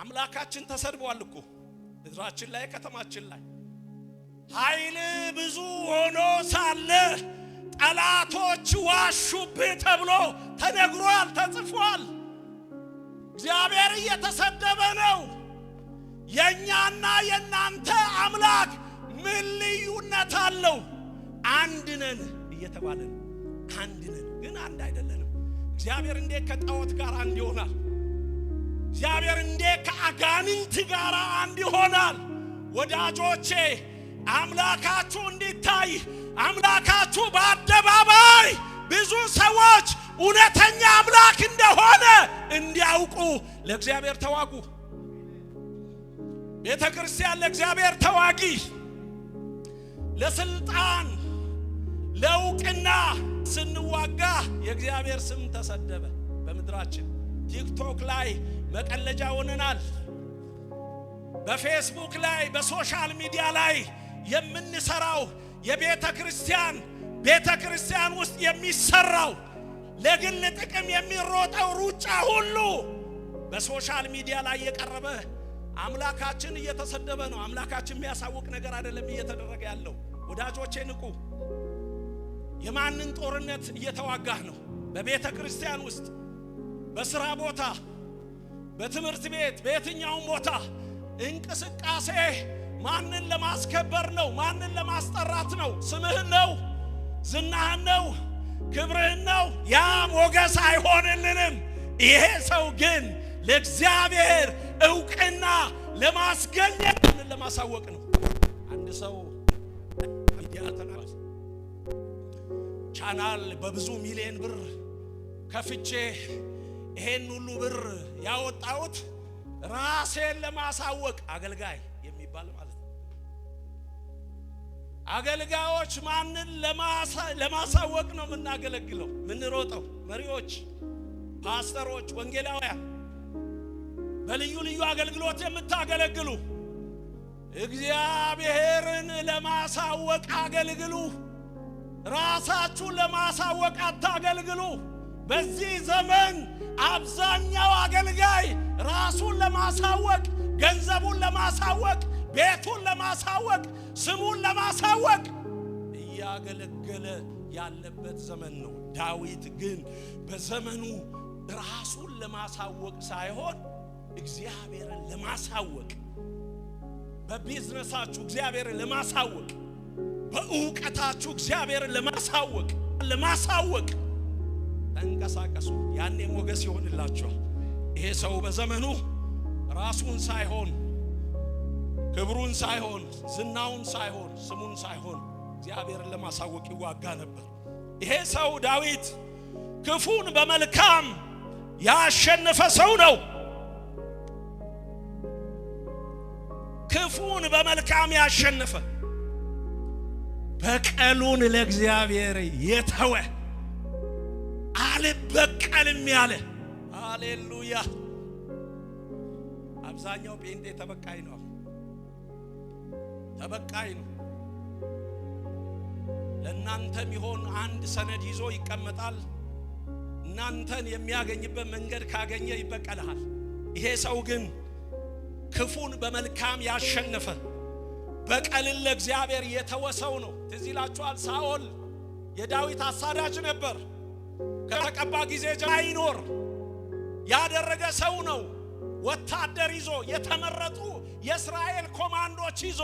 አምላካችን ተሰድቧል እኮ ምድራችን ላይ ከተማችን ላይ ኃይል ብዙ ሆኖ ሳለ ጠላቶች ዋሹብህ ተብሎ ተነግሯል ተጽፏል። እግዚአብሔር እየተሰደበ ነው። የኛና የናንተ አምላክ ምን ልዩነት አለው? አንድ ነን እየተባለ ነው። አንድ ነን ግን አንድ አይደለንም። እግዚአብሔር እንዴት ከጣዖት ጋር አንድ ይሆናል? እግዚአብሔር እንዴት ከአጋንንት ጋር አንድ ይሆናል? ወዳጆቼ አምላካችሁ እንዲታይ አምላካችሁ በአደባባይ ብዙ ሰዎች እውነተኛ አምላክ እንደሆነ እንዲያውቁ ለእግዚአብሔር ተዋጉ። ቤተክርስቲያን ለእግዚአብሔር ተዋጊ። ለስልጣን ለውቅና ስንዋጋ የእግዚአብሔር ስም ተሰደበ በምድራችን። ቲክቶክ ላይ መቀለጃ ሆነናል። በፌስቡክ ላይ በሶሻል ሚዲያ ላይ የምንሰራው ቤተክርስቲያን ውስጥ የሚሰራው ለግል ጥቅም የሚሮጠው ሩጫ ሁሉ በሶሻል ሚዲያ ላይ የቀረበ አምላካችን እየተሰደበ ነው። አምላካችን የሚያሳውቅ ነገር አይደለም እየተደረገ ያለው። ወዳጆቼ ንቁ። የማንን ጦርነት እየተዋጋህ ነው? በቤተክርስቲያን ውስጥ፣ በስራ ቦታ፣ በትምህርት ቤት፣ በየትኛውም ቦታ እንቅስቃሴ ማንን ለማስከበር ነው? ማንን ለማስጠራት ነው? ስምህን ነው? ዝናህን ነው? ክብርህን ነው? ያ ሞገስ አይሆንልንም። ይሄ ሰው ግን ለእግዚአብሔር ዕውቅና ለማስገኘት ለማሳወቅ ነው። አንድ ሰው ቻናል በብዙ ሚሊዮን ብር ከፍቼ ይሄን ሁሉ ብር ያወጣሁት ራሴን ለማሳወቅ አገልጋይ የሚባል ማለት ነው። አገልጋዮች ማንን ለማሳወቅ ነው የምናገለግለው? ምንሮጠው? መሪዎች፣ ፓስተሮች፣ ወንጌላውያን፣ በልዩ ልዩ አገልግሎት የምታገለግሉ እግዚአብሔርን ለማሳወቅ አገልግሉ። ራሳችሁን ለማሳወቅ አታገልግሉ። በዚህ ዘመን አብዛኛው አገልጋይ ራሱን ለማሳወቅ፣ ገንዘቡን ለማሳወቅ፣ ቤቱን ለማሳወቅ፣ ስሙን ለማሳወቅ እያገለገለ ያለበት ዘመን ነው። ዳዊት ግን በዘመኑ ራሱን ለማሳወቅ ሳይሆን እግዚአብሔርን ለማሳወቅ፣ በቢዝነሳችሁ እግዚአብሔርን ለማሳወቅ፣ በእውቀታችሁ እግዚአብሔርን ለማሳወቅ ተንቀሳቀሱ። ያኔ ሞገስ ይሆንላችኋል። ይሄ ሰው በዘመኑ ራሱን ሳይሆን፣ ክብሩን ሳይሆን፣ ዝናውን ሳይሆን፣ ስሙን ሳይሆን እግዚአብሔርን ለማሳወቅ ይዋጋ ነበር። ይሄ ሰው ዳዊት ክፉን በመልካም ያሸነፈ ሰው ነው። ክፉን በመልካም ያሸነፈ፣ በቀሉን ለእግዚአብሔር የተወ፣ አልበቀልም ያለ። ሃሌሉያ! አብዛኛው ጴንጤ ተበቃይ ነው። ለእናንተም ይሆን አንድ ሰነድ ይዞ ይቀመጣል። እናንተን የሚያገኝበት መንገድ ካገኘ ይበቀልሃል። ይሄ ሰው ግን ክፉን በመልካም ያሸነፈ፣ በቀልን ለእግዚአብሔር የተወሰው ነው። ትዝ ይላችኋል፣ ሳኦል የዳዊት አሳዳጅ ነበር። ከተቀባ ጊዜ ጀምሮ ያደረገ ሰው ነው። ወታደር ይዞ፣ የተመረጡ የእስራኤል ኮማንዶች ይዞ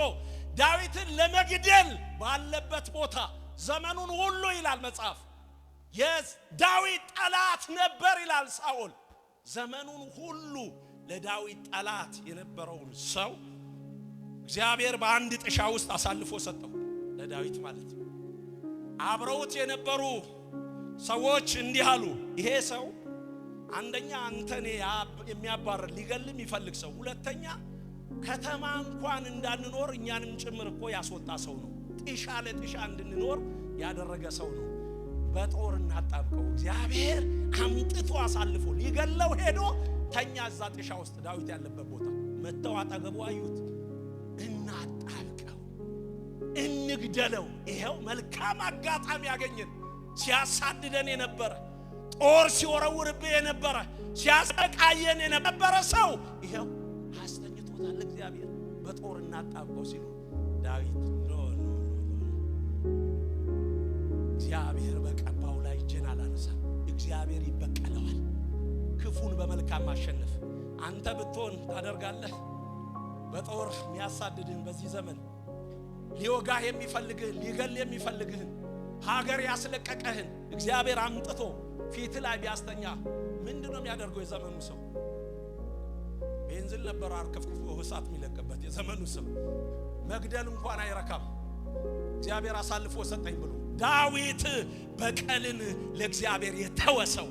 ዳዊትን ለመግደል ባለበት ቦታ ዘመኑን ሁሉ ይላል መጽሐፍ የዳዊት ጠላት ነበር ይላል ሳኦል። ዘመኑን ሁሉ ለዳዊት ጠላት የነበረውን ሰው እግዚአብሔር በአንድ ጥሻ ውስጥ አሳልፎ ሰጠው ለዳዊት ማለት ነው። አብረውት የነበሩ ሰዎች እንዲህ አሉ፣ ይሄ ሰው አንደኛ አንተን የሚያባርር ሊገልም ይፈልግ ሰው፣ ሁለተኛ ከተማ እንኳን እንዳንኖር እኛንም ጭምር እኮ ያስወጣ ሰው ነው። ጥሻ ለጥሻ እንድንኖር ያደረገ ሰው ነው። በጦር እናጣብቀው። እግዚአብሔር አምጥቶ አሳልፎ ሊገለው ሄዶ ተኛ እዛ ጥሻ ውስጥ ዳዊት ያለበት ቦታ መተው አጠገቡ አዩት። እናጣብቀው፣ እንግደለው። ይሄው መልካም አጋጣሚ ያገኘን። ሲያሳድደን የነበረ፣ ጦር ሲወረውርብህ የነበረ፣ ሲያሰቃየን የነበረ ሰው ይሄው ይላል እግዚአብሔር በጦር እናጣብቀው ሲሉ ዳዊት ኖ እግዚአብሔር በቀባው ላይ እጄን አላነሳም እግዚአብሔር ይበቀለዋል ክፉን በመልካም ማሸነፍ አንተ ብትሆን ታደርጋለህ በጦር የሚያሳድድህን በዚህ ዘመን ሊወጋህ የሚፈልግህን ሊገል የሚፈልግህን ሀገር ያስለቀቀህን እግዚአብሔር አምጥቶ ፊት ላይ ቢያስተኛ ምንድነው የሚያደርገው የዘመኑ ሰው ቤንዚን ነበር አርከፍክፎ እሳት የሚለቀበት የዘመኑ ሰው መግደል እንኳን አይረካም እግዚአብሔር አሳልፎ ሰጠኝ ብሎ ዳዊት በቀልን ለእግዚአብሔር የተወሰው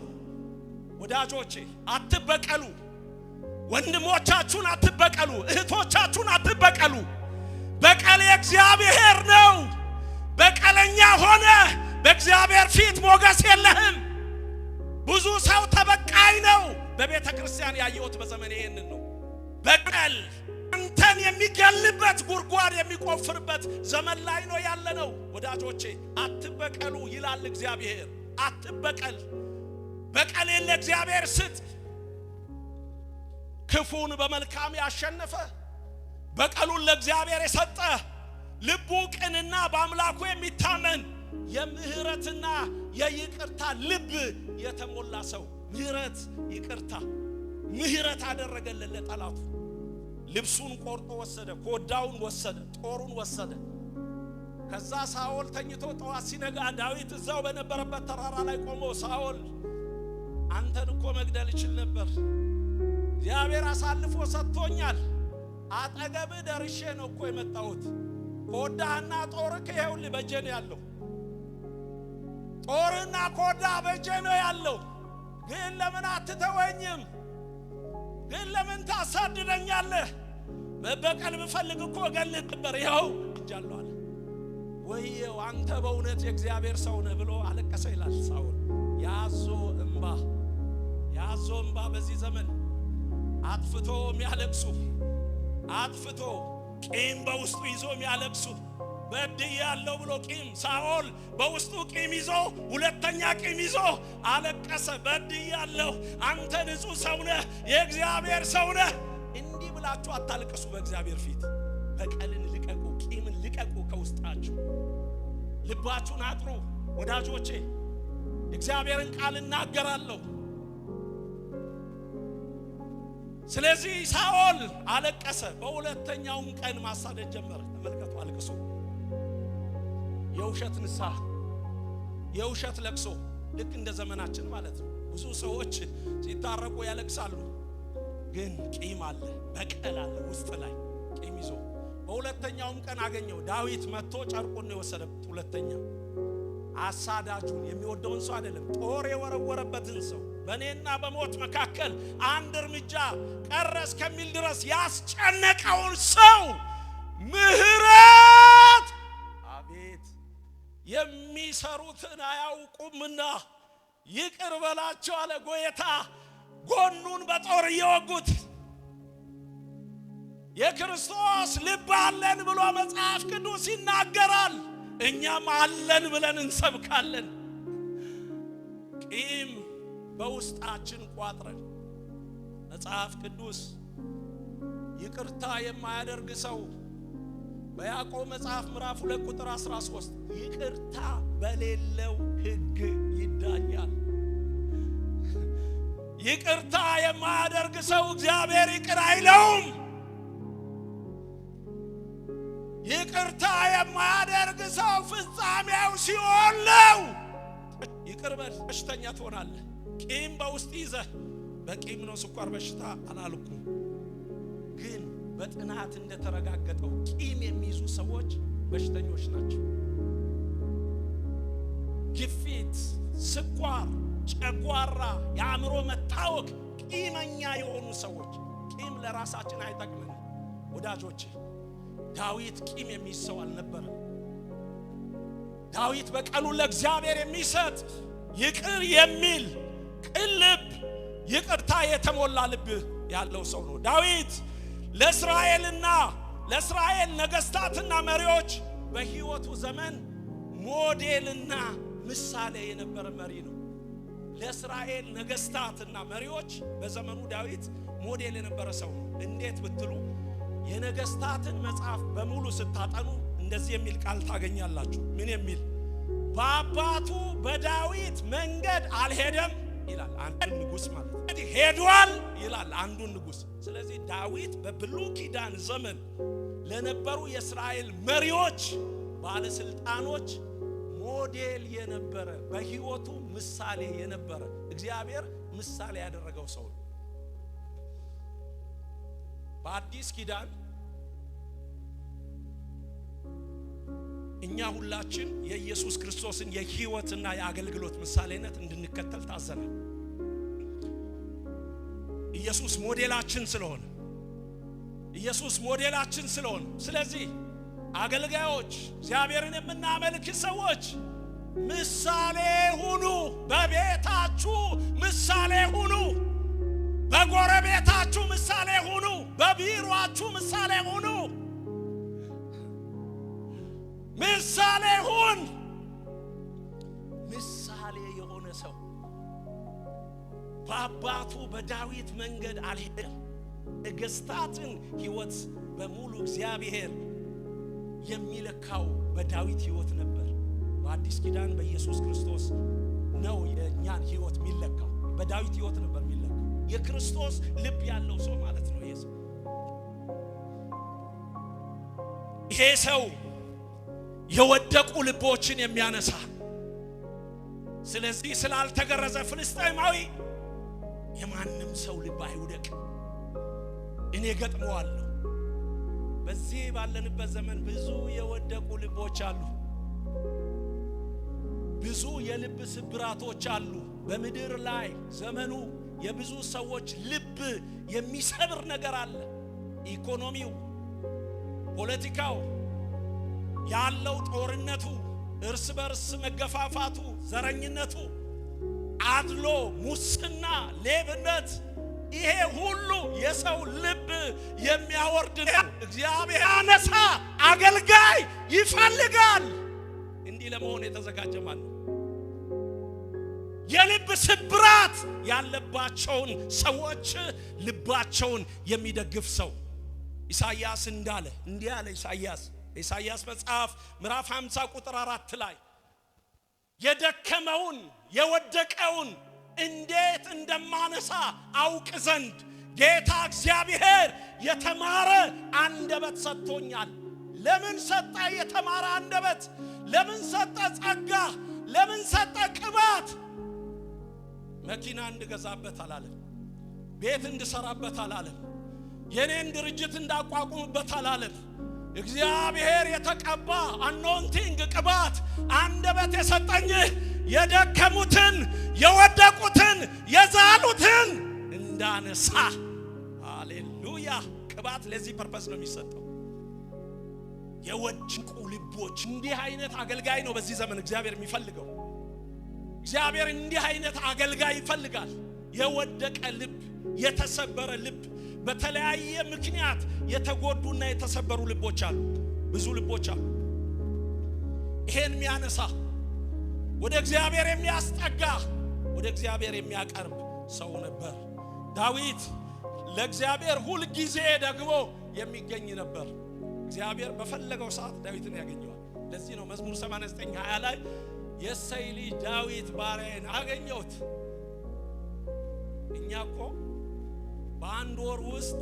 ወዳጆቼ አትበቀሉ ወንድሞቻችሁን አትበቀሉ እህቶቻችሁን አትበቀሉ በቀል የእግዚአብሔር ነው በቀለኛ ሆነ በእግዚአብሔር ፊት ሞገስ የለህም ብዙ ሰው ተበቃይ ነው በቤተ ክርስቲያን ያየሁት በዘመኔ ይሄንን ነው በቀል አንተን የሚገልበት ጉርጓድ የሚቆፍርበት ዘመን ላይ ነው ያለነው ወዳጆቼ አትበቀሉ ይላል እግዚአብሔር አትበቀል በቀል ለእግዚአብሔር ስጥ ክፉን በመልካም ያሸነፈ በቀሉን ለእግዚአብሔር የሰጠ ልቡ ቅንና በአምላኩ የሚታመን የምህረትና የይቅርታ ልብ የተሞላ ሰው ምህረት ይቅርታ ምህረት አደረገለት ለጠላቱ ልብሱን ቆርጦ ወሰደ ኮዳውን ወሰደ ጦሩን ወሰደ ከዛ ሳኦል ተኝቶ ጠዋት ሲነጋ ዳዊት እዛው በነበረበት ተራራ ላይ ቆሞ ሳኦል አንተን እኮ መግደል ይችል ነበር እግዚአብሔር አሳልፎ ሰጥቶኛል አጠገብ ደርሼ ነው እኮ የመጣሁት ኮዳና ጦርክ ይሄውልህ በእጄ ነው ያለው ጦርና ኮዳ በእጄ ነው ያለው ግን ለምን አትተወኝም ግን ለምን ታሳድደኛለህ መበቀል ብፈልግ እኮ እገልህ ነበር ይኸው እጃለሁ አለ ወይዬው አንተ በእውነት የእግዚአብሔር ሰው ነህ ብሎ አለቀሰ ይላል ሳኦል ያዞ እንባ በዚህ ዘመን አጥፍቶ የሚያለቅሱ አጥፍቶ ቂም በውስጡ ይዞ የሚያለቅሱ በድያለሁ ብሎ ቂም ሳኦል በውስጡ ቂም ይዞ ሁለተኛ ቂም ይዞ አለቀሰ በድያለሁ አንተ ንጹህ ሰው ነህ የእግዚአብሔር ሰው ነህ እንዲህ ብላችሁ አታልቅሱ በእግዚአብሔር ፊት በቀልን ልቀቁ ቂምን ልቀቁ ከውስጣችሁ ልባችሁን አጥሩ ወዳጆቼ እግዚአብሔርን ቃል እናገራለሁ ስለዚህ ሳኦል አለቀሰ በሁለተኛውም ቀን ማሳደድ ጀመረ ተመልከቱ አልቅሶ የውሸት ንስሐ የውሸት ለቅሶ ልክ እንደ ዘመናችን ማለት ነው ብዙ ሰዎች ሲታረቁ ያለቅሳሉ ግን ቂም አለ በቀል አለ ውስጥ ላይ ቂም ይዞ በሁለተኛውም ቀን አገኘው ዳዊት መጥቶ ጨርቁን የወሰደበት ሁለተኛ አሳዳጁን የሚወደውን ሰው አይደለም ጦር የወረወረበትን ሰው በኔና በሞት መካከል አንድ እርምጃ ቀረስ ከሚል ድረስ ያስጨነቀውን ሰው ምህረት አቤት የሚሰሩትን አያውቁምና ይቅር በላቸው አለ ጎየታ ጎኑን በጦር እየወጉት የክርስቶስ ልብ አለን ብሎ መጽሐፍ ቅዱስ ይናገራል እኛም አለን ብለን እንሰብካለን ቂም በውስጣችን ቋጥረን መጽሐፍ ቅዱስ ይቅርታ የማያደርግ ሰው በያዕቆብ መጽሐፍ ምዕራፍ 2 ቁጥር 13 ይቅርታ በሌለው ሕግ ይዳኛል ይቅርታ የማያደርግ ሰው እግዚአብሔር ይቅር አይለውም ይቅርታ የማያደርግ ሰው ፍጻሜው ሲኦል ነው ይቅር በል በሽተኛ ትሆናለህ ቂም በውስጥ ይዘህ በቂም ነው ስኳር በሽታ አላልኩም ግን በጥናት እንደተረጋገጠው ቂም የሚይዙ ሰዎች በሽተኞች ናቸው ግፊት ስኳር ጨጓራ የአእምሮ መታወክ ቂመኛ የሆኑ ሰዎች ቂም ለራሳችን አይጠቅምም ወዳጆቼ ዳዊት ቂም የሚሰው አልነበረም ዳዊት በቀሉ ለእግዚአብሔር የሚሰጥ ይቅር የሚል ቅልብ ይቅርታ የተሞላ ልብ ያለው ሰው ነው ዳዊት ለእስራኤል ነገስታትና መሪዎች በህይወቱ ዘመን ሞዴልና ምሳሌ የነበረ መሪ ነው ለእስራኤል ነገስታትና መሪዎች በዘመኑ ዳዊት ሞዴል የነበረ ሰው ነው እንዴት ብትሉ የነገስታትን መጽሐፍ በሙሉ ስታጠኑ እንደዚህ የሚል ቃል ታገኛላችሁ። ምን የሚል? በአባቱ በዳዊት መንገድ አልሄደም ይላል አንዱ ንጉስ ማለት ነው። ሄዷል ይላል አንዱ ንጉስ። ስለዚህ ዳዊት በብሉይ ኪዳን ዘመን ለነበሩ የእስራኤል መሪዎች፣ ባለስልጣኖች ሞዴል የነበረ በህይወቱ ምሳሌ የነበረ እግዚአብሔር ምሳሌ ያደረገው ሰው ነው። በአዲስ ኪዳን እኛ ሁላችን የኢየሱስ ክርስቶስን የህይወትና የአገልግሎት ምሳሌነት እንድንከተል ታዘናል። ኢየሱስ ሞዴላችን ስለሆነ ስለዚህ አገልጋዮች፣ እግዚአብሔርን የምናመልክ ሰዎች ምሳሌ ሁኑ። በቤታችሁ ምሳሌ ሁኑ። በጎረቤታችሁ ምሳሌ ሁኑ። በቢሮአችሁ ምሳሌ ሁኑ። ምሳሌ ሁን። ምሳሌ የሆነ ሰው በአባቱ በዳዊት መንገድ አልሄደም። ነገስታትን ህይወት በሙሉ እግዚአብሔር የሚለካው በዳዊት ህይወት ነበር። በአዲስ ኪዳን በኢየሱስ ክርስቶስ ነው የኛን ህይወት የሚለካው። በዳዊት ህይወት ነበር የሚለካው። የክርስቶስ ልብ ያለው ሰው ማለት ነው ኢየሱስ። ይሄ ሰው የወደቁ ልቦችን የሚያነሳ። ስለዚህ ስላልተገረዘ ፍልስጤማዊ የማንም ሰው ልብ አይውደቅ፣ እኔ ገጥመዋለሁ። በዚህ ባለንበት ዘመን ብዙ የወደቁ ልቦች አሉ። ብዙ የልብ ስብራቶች አሉ በምድር ላይ። ዘመኑ የብዙ ሰዎች ልብ የሚሰብር ነገር አለ። ኢኮኖሚው፣ ፖለቲካው ያለው ጦርነቱ፣ እርስ በርስ መገፋፋቱ፣ ዘረኝነቱ፣ አድሎ፣ ሙስና፣ ሌብነት፣ ይሄ ሁሉ የሰው ልብ የሚያወርድ ነው። እግዚአብሔር አነሳ አገልጋይ ይፈልጋል። እንዲህ ለመሆን የተዘጋጀ ማለት ነው። የልብ ስብራት ያለባቸውን ሰዎች ልባቸውን የሚደግፍ ሰው። ኢሳይያስ እንዲህ አለ። ኢሳይያስ መጽሐፍ ምዕራፍ 50 ቁጥር 4 ላይ የደከመውን የወደቀውን እንዴት እንደማነሳ አውቅ ዘንድ ጌታ እግዚአብሔር የተማረ አንደበት ሰጥቶኛል። ለምን ሰጠ? የተማረ አንደበት። ለምን ሰጠ? ጸጋ። ለምን ሰጠ? ቅባት። መኪና እንድገዛበት አላለም። ቤት እንድሰራበት አላለም። የኔን ድርጅት እንዳቋቁምበት አላለም። እግዚአብሔር የተቀባ አኖንቲንግ ቅባት አንደበት የሰጠኝ የደከሙትን፣ የወደቁትን፣ የዛሉትን እንዳነሳ። ሃሌሉያ። ቅባት ለዚህ ፐርፐስ ነው የሚሰጠው። የወደቁ ልቦች። እንዲህ አይነት አገልጋይ ነው በዚህ ዘመን እግዚአብሔር የሚፈልገው። እግዚአብሔር እንዲህ አይነት አገልጋይ ይፈልጋል። የወደቀ ልብ፣ የተሰበረ ልብ፣ በተለያየ ምክንያት የተጎዱና የተሰበሩ ልቦች አሉ። ብዙ ልቦች አሉ። ይሄን የሚያነሳ ወደ እግዚአብሔር የሚያስጠጋ፣ ወደ እግዚአብሔር የሚያቀርብ ሰው ነበር ዳዊት። ለእግዚአብሔር ሁል ጊዜ ደግሞ የሚገኝ ነበር። እግዚአብሔር በፈለገው ሰዓት ዳዊትን ያገኘዋል። ለዚህ ነው መዝሙር 89:20 ላይ የእሴይ ልጅ ዳዊት ባሪያዬን አገኘሁት። እኛ እኮ በአንድ ወር ውስጥ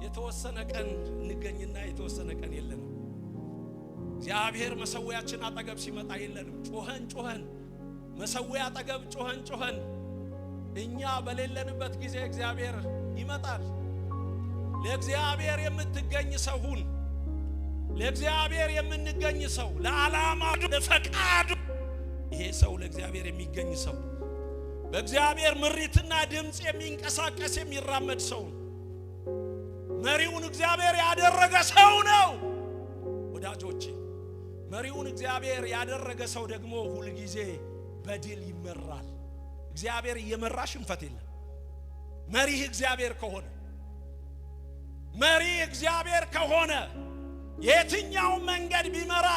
የተወሰነ ቀን እንገኝና የተወሰነ ቀን የለንም። እግዚአብሔር መሰዊያችን አጠገብ ሲመጣ የለንም። ጮኸን መሰዊያ አጠገብ ጮኸን እኛ በሌለንበት ጊዜ እግዚአብሔር ይመጣል። ለእግዚአብሔር የምትገኝ ሰው ሁን። ለእግዚአብሔር የምንገኝ ሰው፣ ለዓላማው ለፈቃዱ። ይሄ ሰው ለእግዚአብሔር የሚገኝ ሰው፣ በእግዚአብሔር ምሪትና ድምጽ የሚንቀሳቀስ የሚራመድ ሰው፣ መሪውን እግዚአብሔር ያደረገ ሰው ነው። ወዳጆቼ፣ መሪውን እግዚአብሔር ያደረገ ሰው ደግሞ ሁሉ ጊዜ በድል ይመራል። እግዚአብሔር እየመራ ሽንፈት የለም። መሪህ እግዚአብሔር ከሆነ የትኛው መንገድ ቢመራ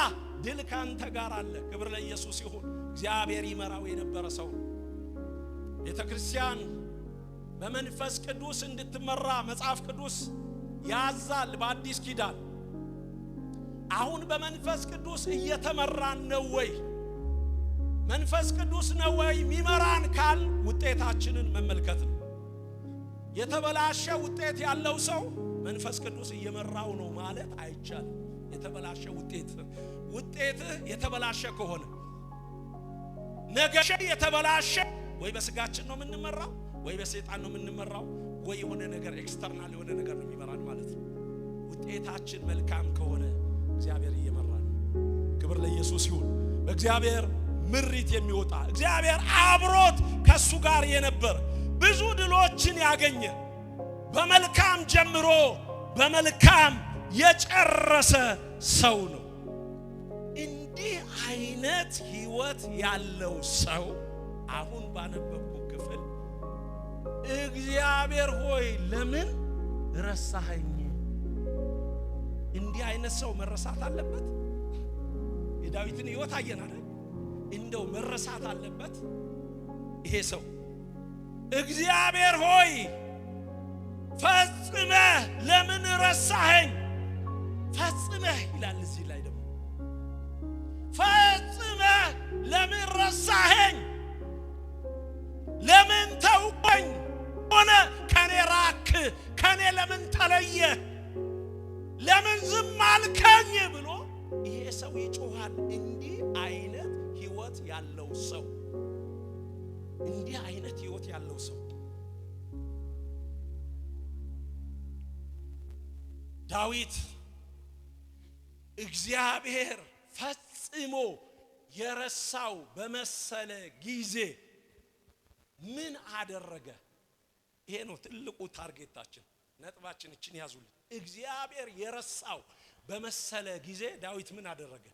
ድል ካንተ ጋር አለ። ክብር ለኢየሱስ ይሁን። እግዚአብሔር ይመራው የነበረ ሰው። ቤተ ክርስቲያን በመንፈስ ቅዱስ እንድትመራ መጽሐፍ ቅዱስ ያዛል በአዲስ ኪዳን። አሁን በመንፈስ ቅዱስ እየተመራን ነው ወይ? መንፈስ ቅዱስ ነው ወይ ሚመራን ካል ውጤታችንን መመልከት ነው። የተበላሸ ውጤት ያለው ሰው መንፈስ ቅዱስ እየመራው ነው ማለት አይቻልም። የተበላሸ ውጤትህ የተበላሸ ከሆነ ነገሽ የተበላሸ ወይ በስጋችን ነው የምንመራው ወይ በሰይጣን ነው የምንመራው ወይ የሆነ ነገር ኤክስተርናል የሆነ ነገር ነው የሚመራን ማለት ነው። ውጤታችን መልካም ከሆነ እግዚአብሔር እየመራን። ክብር ለኢየሱስ ይሁን። በእግዚአብሔር ምሪት የሚወጣ እግዚአብሔር አብሮት ከሱ ጋር የነበረ ብዙ ድሎችን ያገኘ በመልካም ጀምሮ በመልካም የጨረሰ ሰው ነው። እንዲህ አይነት ህይወት ያለው ሰው አሁን ባነበብኩ ክፍል እግዚአብሔር ሆይ ለምን ረሳኸኝ? እንዲህ አይነት ሰው መረሳት አለበት? የዳዊትን ህይወት አየን አይደል? እንደው መረሳት አለበት ይሄ ሰው? እግዚአብሔር ሆይ ፈጽመህ ለምን ረሳኸኝ? ፈጽመህ ይላል እዚህ ላይ ደግሞ ፈጽመህ ለምን ረሳኸኝ? ለምን ተውከኝ? ሆነ ከኔ ራክ፣ ከኔ ለምን ተለየ? ለምን ዝም አልከኝ ብሎ ይሄ ሰው ይጮሃል። እንዲህ አይነት ህይወት ያለው ሰው እንዲህ አይነት ህይወት ያለው ሰው ዳዊት እግዚአብሔር ፈጽሞ የረሳው በመሰለ ጊዜ ምን አደረገ? ይሄ ነው ትልቁ ታርጌታችን፣ ነጥባችን። እቺን ያዙልን። እግዚአብሔር የረሳው በመሰለ ጊዜ ዳዊት ምን አደረገ?